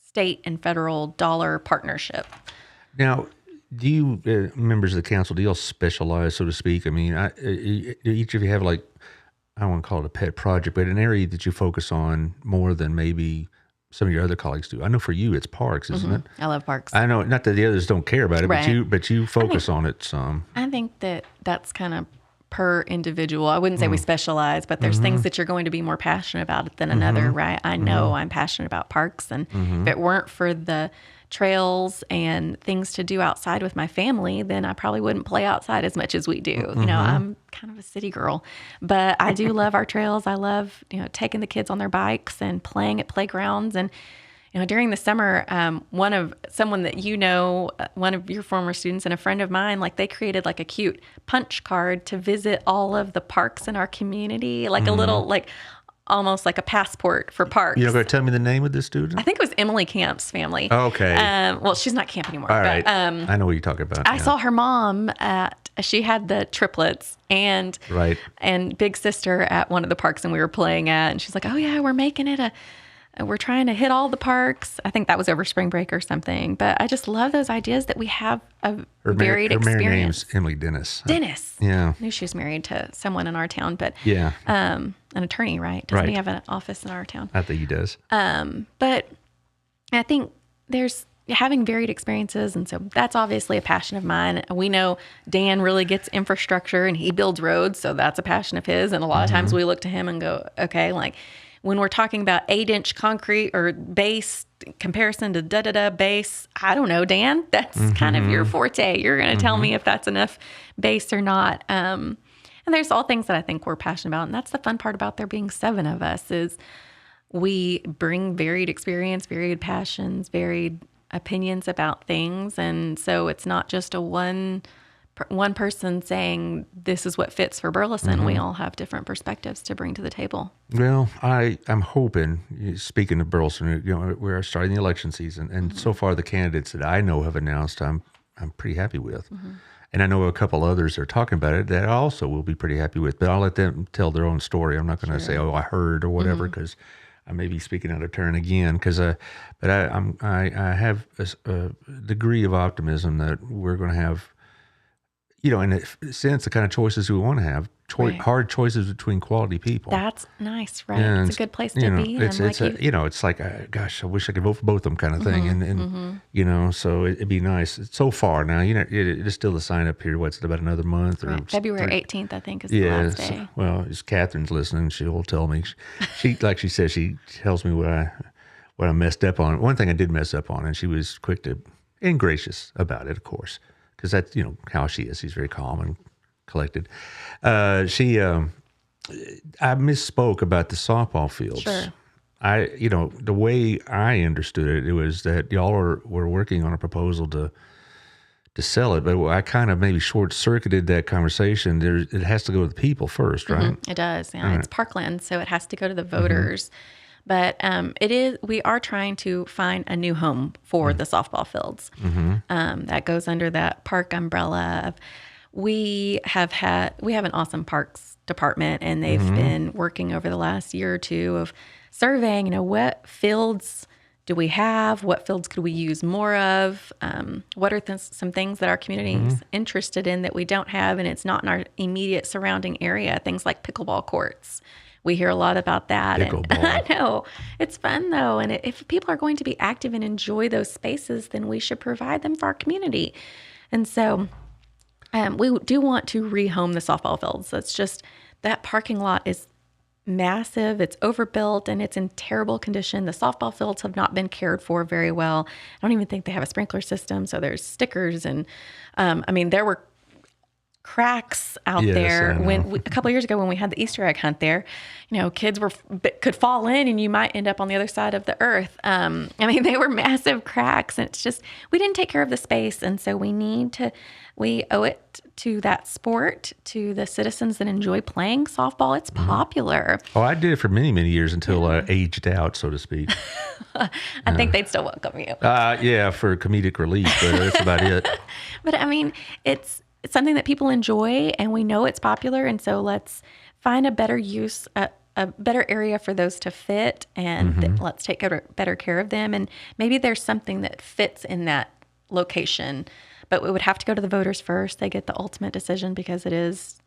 state and federal dollar partnership. Now, do you members of the council, do you all specialize, so to speak? I mean, each of you have, like, I don't want to call it a pet project, but an area that you focus on more than maybe some of your other colleagues do. I know for you it's parks, isn't it? I love parks. I know, not that the others don't care about it, Right. but you focus on it some. I think that's kind of per individual. I wouldn't say we specialize, but there's things that you're going to be more passionate about than another, right? I know I'm passionate about parks, and if it weren't for the trails and things to do outside with my family, then I probably wouldn't play outside as much as we do. I'm kind of a city girl, but I do love our trails. I love, taking the kids on their bikes and playing at playgrounds. And during the summer, one of your former students and a friend of mine, like, they created like a cute punch card to visit all of the parks in our community, like a little, like, almost like a passport for parks. You're not going to tell me the name of this student? I think it was Emily Camp's family. Oh, okay. Well, she's not camp anymore. All right. But, I know what you're talking about. I saw her mom she had the triplets and big sister at one of the parks, and we were playing at, and she's like, oh yeah, we're making it we're trying to hit all the parks. I think that was over spring break or something. But I just love those ideas that we have a varied experience. Her married name's Emily Dennis. Dennis. Yeah. I knew she was married to someone in our town, but an attorney, right? Doesn't he have an office in our town? I think he does. But I think there's having varied experiences, and so that's obviously a passion of mine. We know Dan really gets infrastructure, and he builds roads, so that's a passion of his. And a lot of times we look to him and go, okay, like, when we're talking about 8-inch concrete or base comparison to base, I don't know, Dan, that's kind of your forte. You're going to tell me if that's enough base or not. And there's all things that I think we're passionate about. And that's the fun part about there being 7 of us, is we bring varied experience, varied passions, varied opinions about things. And so it's not just a one person saying this is what fits for Burleson. We all have different perspectives to bring to the table. Well, I'm hoping, speaking of Burleson, we're starting the election season, and so far the candidates that I know have announced, I'm pretty happy with. And I know a couple others are talking about it that I also will be pretty happy with, but I'll let them tell their own story. I'm not going to say, oh, I heard or whatever, because I may be speaking out of turn again. But I have a degree of optimism that we're going to have, in a sense, the kind of choices we want to have, hard choices between quality people. That's nice, right? And it's a good place to be. It's like, gosh, I wish I could vote for both of them, kind of thing. And so it'd be nice. So far now, it is still the sign up period. What's it, about another month? Or February 18th, I think, is the last day. Well, as Catherine's listening, she'll tell me. She like she says, she tells me what I messed up on. One thing I did mess up on, and she was quick to and gracious about it, of course. Because that's, how she is. She's very calm and collected. I misspoke about the softball fields. Sure. The way I understood it was that y'all were working on a proposal to sell it, but I kind of maybe short-circuited that conversation. It has to go to the people first, right? It does, yeah. It's parkland, so it has to go to the voters. But we are trying to find a new home for the softball fields. That goes under that park umbrella. We have an awesome parks department, and they've been working over the last year or two of surveying, what fields do we have? What fields could we use more of? What are some things that our community is interested in that we don't have, and it's not in our immediate surrounding area? Things like pickleball courts. We hear a lot about that. And I know. It's fun, though. And if people are going to be active and enjoy those spaces, then we should provide them for our community. And so we do want to rehome the softball fields. It's just that parking lot is massive, it's overbuilt, and it's in terrible condition. The softball fields have not been cared for very well. I don't even think they have a sprinkler system, so there's stickers and there were cracks out there when a couple of years ago when we had the Easter egg hunt there. Kids could fall in and you might end up on the other side of the earth. They were massive cracks, and it's just we didn't take care of the space, and so we owe it to that sport, to the citizens that enjoy playing softball. It's popular. Oh, I did it for many, many years until I aged out, so to speak. I think they'd still welcome you. Yeah, for comedic relief, but that's about it. But it's something that people enjoy, and we know it's popular, and so let's find a better use, a better area for those to fit, and let's take better care of them. And maybe there's something that fits in that location, but we would have to go to the voters first. They get the ultimate decision because it is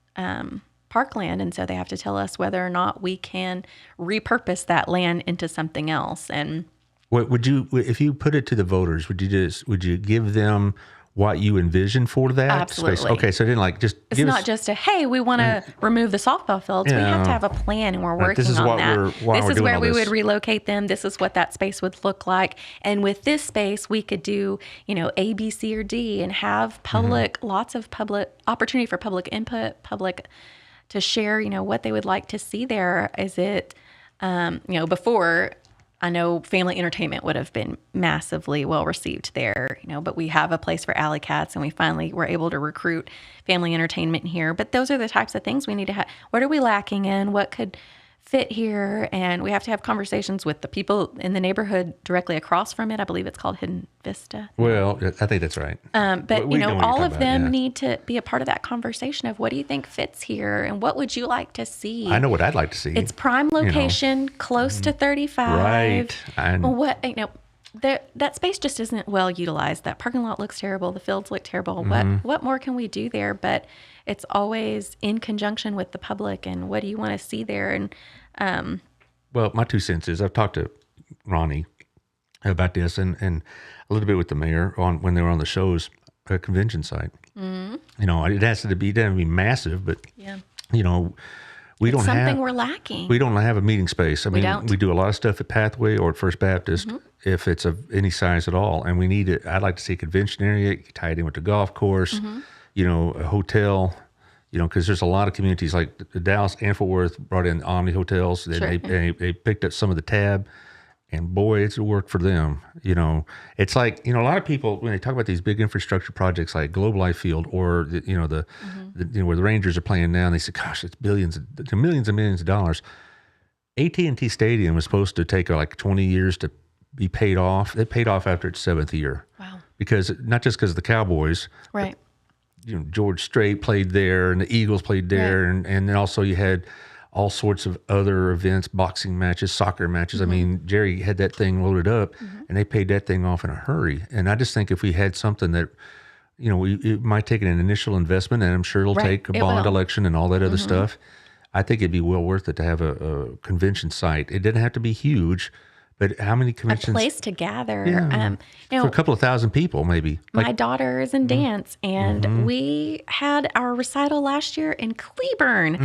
parkland, and so they have to tell us whether or not we can repurpose that land into something else. And what would you, if you put it to the voters, would you give them what you envision for that Absolutely. space? Okay, so it's not just hey, we want to remove the softball fields. We have to have a plan, and we're working on that. This is where we would relocate them. This is what that space would look like. And with this space, we could do, A, B, C, or D, and have lots of public opportunity for public input, public to share, what they would like to see there. Is it, before, I know family entertainment would have been massively well received there, but we have a place for alley cats, and we finally were able to recruit family entertainment here. But those are the types of things we need to have. What are we lacking in? What could fit here? And we have to have conversations with the people in the neighborhood directly across from it. I believe it's called Hidden Vista. Well, I think that's right. But all of them need to be a part of that conversation of what do you think fits here, and what would you like to see? I know what I'd like to see. It's prime location, close to 35. Right. That space just isn't well utilized. That parking lot looks terrible. The fields look terrible. What more can we do there? But it's always in conjunction with the public, and what do you want to see there? And well, my 2 cents is I've talked to Ronnie about this, and a little bit with the mayor when they were on the show's convention site. It has to be, it doesn't be massive, but we don't have something we're lacking. We don't have a meeting space. We don't. We do a lot of stuff at Pathway or at First Baptist, if it's of any size at all, and we need it. I'd like to see a convention area tied in with the golf course, a hotel, because there's a lot of communities like Dallas and Fort Worth brought in Omni hotels. They picked up some of the tab, and boy, it's work for them. It's like, a lot of people, when they talk about these big infrastructure projects like Globe Life Field or where the Rangers are playing now, and they say, gosh, it's millions and millions of dollars. AT&T Stadium was supposed to take like 20 years to be paid off. It paid off after its 7th year. Wow. Not just because of the Cowboys. Right. But, George Strait played there, and the Eagles played there, and then also you had all sorts of other events, boxing matches, soccer matches. I mean, Jerry had that thing loaded up, and they paid that thing off in a hurry. And I just think if we had something that, it might take an initial investment, and I'm sure it'll take a bond election and all that other stuff. I think it'd be well worth it to have a convention site. It didn't have to be huge, but how many conventions? A place to gather. For a couple of thousand people, maybe. My daughter is in dance, and we had our recital last year in Cleburne.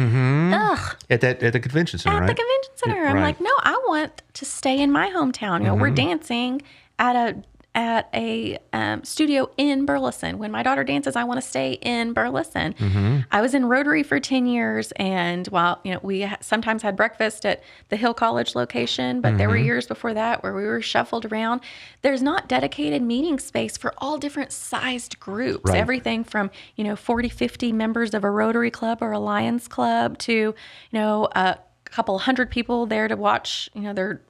Ugh. At the convention center, right? At the convention center. I'm like, no, I want to stay in my hometown. We're dancing at a studio in Burleson. When my daughter dances, I want to stay in Burleson. I was in Rotary for 10 years, and while we sometimes had breakfast at the Hill College location, but there were years before that where we were shuffled around. There's not dedicated meeting space for all different sized groups. Right. Everything from 40, 50 members of a Rotary Club or a Lions Club to a couple hundred people there to watch their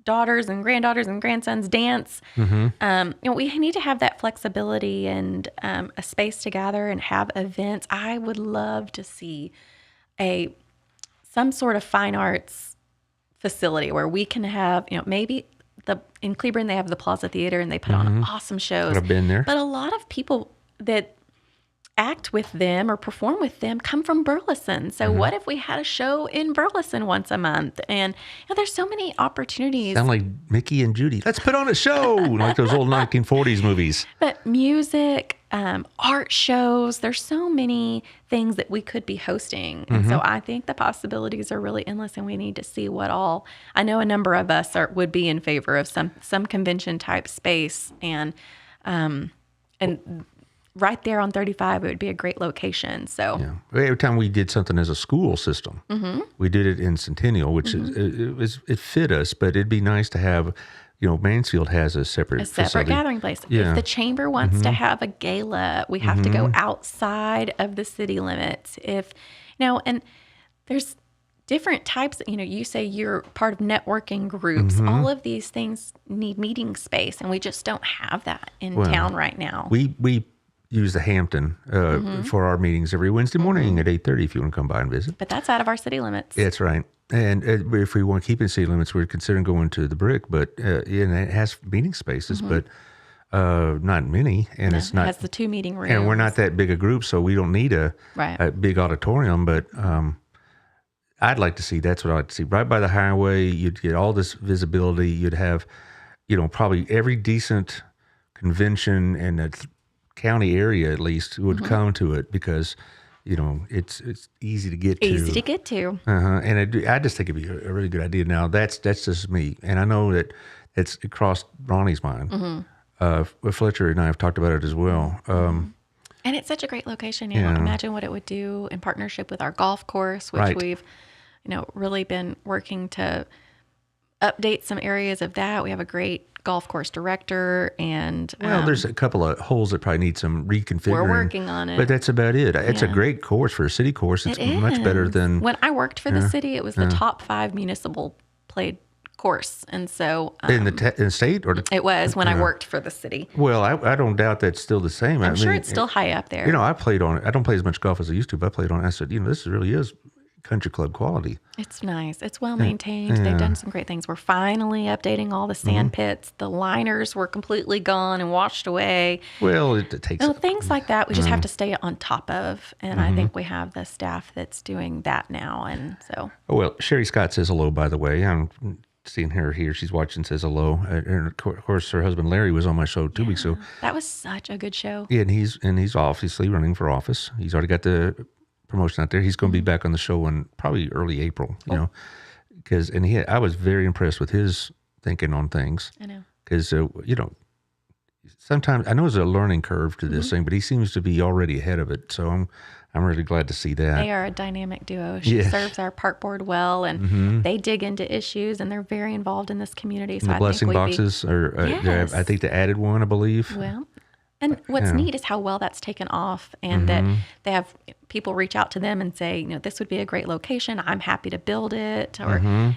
daughters and granddaughters and grandsons dance. We need to have that flexibility and a space to gather and have events. I would love to see some sort of fine arts facility where we can have, maybe in Cleburne they have the Plaza Theater and they put on awesome shows. I've been there. But a lot of people that act with them or perform with them come from Burleson. So what if we had a show in Burleson once a month? And there's so many opportunities. Sound like Mickey and Judy. Let's put on a show like those old 1940s movies. But music, art shows, there's so many things that we could be hosting. And so I think the possibilities are really endless and we need to see what all. I know a number of us would be in favor of some convention type space and right there on 35, it would be a great location. So every time we did something as a school system, we did it in Centennial, which it fit us. But it'd be nice to have, Mansfield has a separate facility. Gathering place. Yeah. If the chamber wants to have a gala, we have to go outside of the city limits. And there's different types. You say you're part of networking groups. All of these things need meeting space, and we just don't have that in town right now. We use the Hampton for our meetings every Wednesday morning at 8:30 if you want to come by and visit. But that's out of our city limits. That's right. And if we want to keep in city limits, we're considering going to the Brick, but and it has meeting spaces, but not many. And it's not. It has the 2 meeting rooms. And we're not that big a group, so we don't need a big auditorium. But I'd like to see, that's what I'd like to see. Right by the highway, you'd get all this visibility. You'd have, probably every decent convention in the county area at least would come to it because, it's easy to get to. Easy to get to. And I just think it'd be a really good idea. Now, that's just me. And I know that it crossed Ronnie's mind. Fletcher and I have talked about it as well. And it's such a great location. Imagine what it would do in partnership with our golf course, which we've, really been working to update some areas of that. We have a great golf course director and there's a couple of holes that probably need some reconfiguring. We're working on it. But that's about it. It's a great course for a city course. It's much better than when I worked for the city, it was the top 5 municipal played course. And so in the state or it was when I worked for the city. Well, I don't doubt that's still the same. I'm sure it's still high up there. I played on it. I don't play as much golf as I used to, but I played on it. I said, this really is country club quality. It's nice. It's well maintained. They've done some great things. We're finally updating all the sand pits. The liners were completely gone and washed away. Well, it takes things like that. We just have to stay on top of, and I think we have the staff that's doing that now. And so, well, Sherry Scott says hello. By the way, I'm seeing her here. She's watching. Says hello. And of course, her husband Larry was on my show 2 weeks ago. That was such a good show. Yeah, and he's obviously running for office. He's already got the promotion out there. He's going to be back on the show in probably early April, because I was very impressed with his thinking on things. I know. Because, sometimes I know there's a learning curve to this thing, but he seems to be already ahead of it. So I'm really glad to see that. They are a dynamic duo. She serves our park board well, and they dig into issues, and they're very involved in this community. So and the blessing boxes are, I think they added one, I believe. Well, and what's neat is how well that's taken off, and that they have people reach out to them and say, this would be a great location. I'm happy to build it, or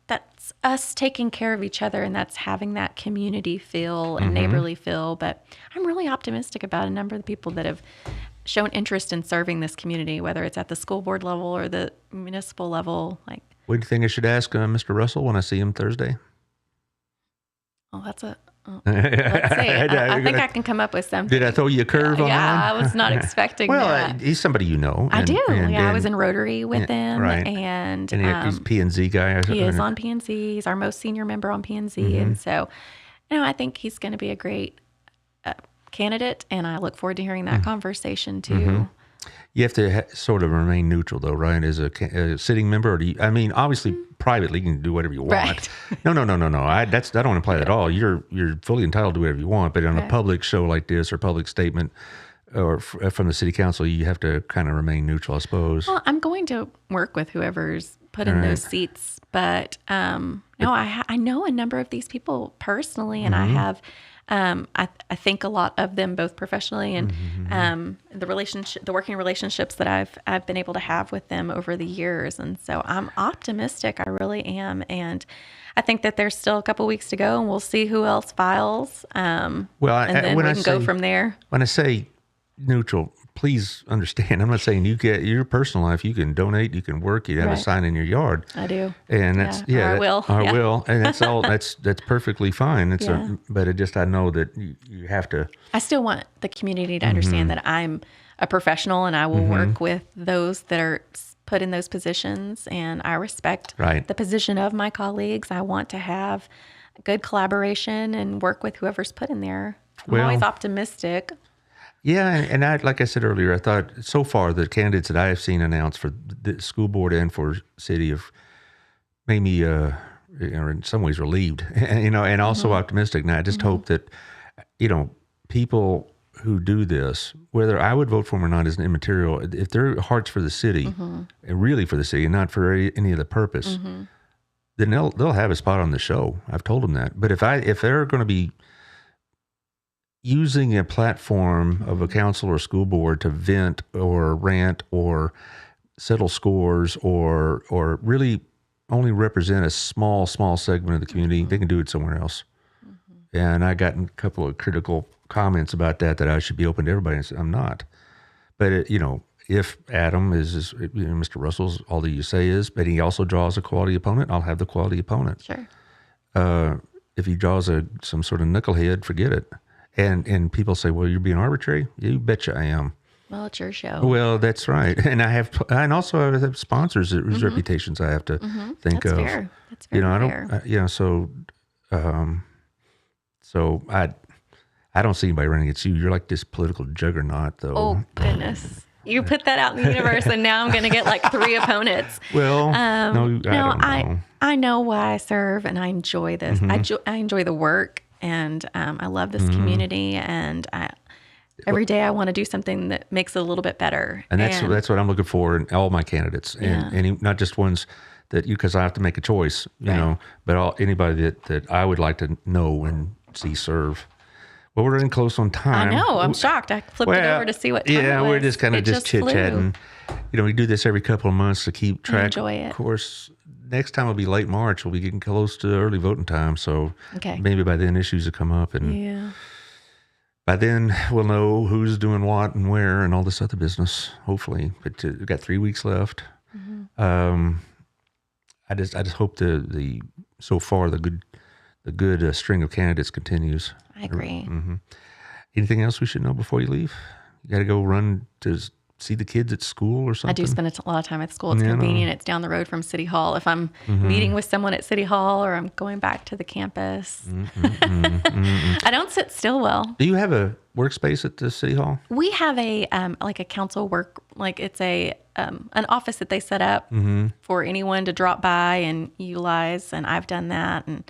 that's us taking care of each other, and that's having that community feel and neighborly feel. But I'm really optimistic about a number of the people that have shown interest in serving this community, whether it's at the school board level or the municipal level. Like, what do you think I should ask Mr. Russell when I see him Thursday? Oh, let's see. I think I can come up with something. Did I throw you a curve on that? I was not expecting that. He's somebody you know. I do. I was in Rotary with him. Right. And he's a P&Z guy. He is on P&Z. He's our most senior member on P&Z. And so, I think he's going to be a great candidate. And I look forward to hearing that conversation too. You have to sort of remain neutral, though, right? As a sitting member, or obviously, privately, you can do whatever you want. Right. No. I don't imply that at all. You're fully entitled to do whatever you want. But on a public show like this, or public statement, or from the city council, you have to kind of remain neutral, I suppose. Well, I'm going to work with whoever's put in those seats, but I know a number of these people personally, and I have I think a lot of them both professionally and the working relationships that I've been able to have with them over the years. And so I'm optimistic. I really am. And I think that there's still a couple weeks to go, and we'll see who else files. And then we can go from there. When I say neutral, please understand, I'm not saying you get your personal life. You can donate, you can work, you have a sign in your yard. I do. And that's, I will. I will. And that's all, that's perfectly fine. But I know that you have to. I still want the community to understand that I'm a professional and I will work with those that are put in those positions, and I respect the position of my colleagues. I want to have good collaboration and work with whoever's put in there. I'm always optimistic. Yeah, and like I said earlier, I thought so far the candidates that I have seen announced for the school board and for city have made me, in some ways relieved, and also optimistic. And I just hope that, people who do this, whether I would vote for them or not is immaterial. If their heart's for the city, and really for the city, and not for any other purpose, then they'll have a spot on the show. I've told them that. But if they're going to be using a platform of a council or school board to vent or rant or settle scores or really only represent a small segment of the community, they can do it somewhere else. And I got a couple of critical comments about that I should be open to everybody. And I said, I'm not. But, if Adam is Mr. Russell's, all that you say is, but he also draws a quality opponent, I'll have the quality opponent. Sure. If he draws some sort of knucklehead, forget it. And people say, well, you're being arbitrary. You betcha I am. Well, it's your show. Well, that's right. And I also have sponsors whose reputations I have to think that's of. Fair. That's very fair. So I don't see anybody running against you. You're like this political juggernaut, though. Oh, goodness. You put that out in the universe, and now I'm going to get like 3 opponents. Well, I don't know. I know why I serve, and I enjoy this. I enjoy the work. And I love this community, and every day I want to do something that makes it a little bit better. And that's what I'm looking for in all my candidates, and not just ones that because I have to make a choice, but anybody that I would like to know and see serve. Well, we're getting close on time. I know. I'm shocked. I flipped it over to see what time it was. We're just kind of just chit-chatting. We do this every couple of months to keep track. I enjoy it. Of course, next time will be late March. We'll be getting close to early voting time. So maybe by then issues will come up. And by then we'll know who's doing what and where and all this other business, hopefully. But we've got 3 weeks left. I just hope the so far the good string of candidates continues. I agree. Anything else we should know before you leave? You got to go run to see the kids at school or something? I do spend a lot of time at school. It's convenient. It's down the road from City Hall. If I'm meeting with someone at City Hall or I'm going back to the campus, I don't sit still well. Do you have a workspace at the City Hall? We have a council work, it's a an office that they set up for anyone to drop by and utilize, and I've done that, and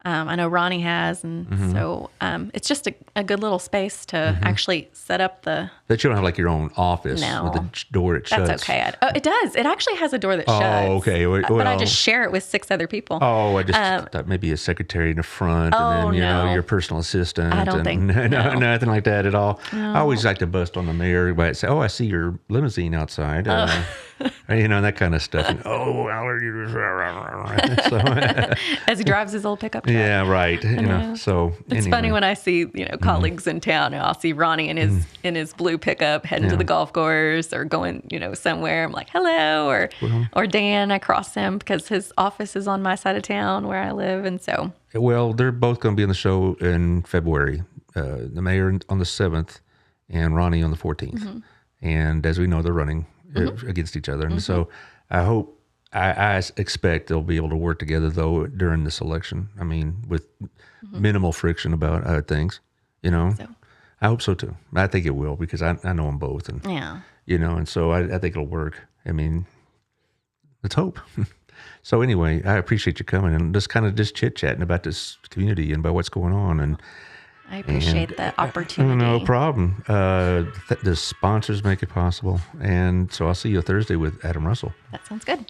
I know Ronnie has, and so it's just a good little space to actually set up the... But you don't have like your own office with a door that shuts. That's okay. It does. It actually has a door that shuts. Oh, okay. Well, but I just share it with 6 other people. Oh, I just thought maybe a secretary in the front and then, your personal assistant. I don't think nothing like that at all. No. I always like to bust on the mayor. Everybody say, I see your limousine outside. And that kind of stuff. And, Allard, so, as he drives his old pickup truck. Yeah, right. So it's funny when I see colleagues in town. I'll see Ronnie in his blue pickup heading to the golf course or going somewhere. I'm like, hello, or Dan. I cross him because his office is on my side of town where I live, and so. Well, they're both going to be in the show in February. The mayor on the 7th, and Ronnie on the 14th. And as we know, they're running against each other. And so I hope, I expect they'll be able to work together, though, during this election. I mean, with minimal friction about things, So. I hope so, too. I think it will because I know them both. And, and so I think it'll work. I mean, let's hope. So anyway, I appreciate you coming and just chit-chatting about this community and about what's going on. And I appreciate the opportunity. No problem. The sponsors make it possible. And so I'll see you Thursday with Adam Russell. That sounds good.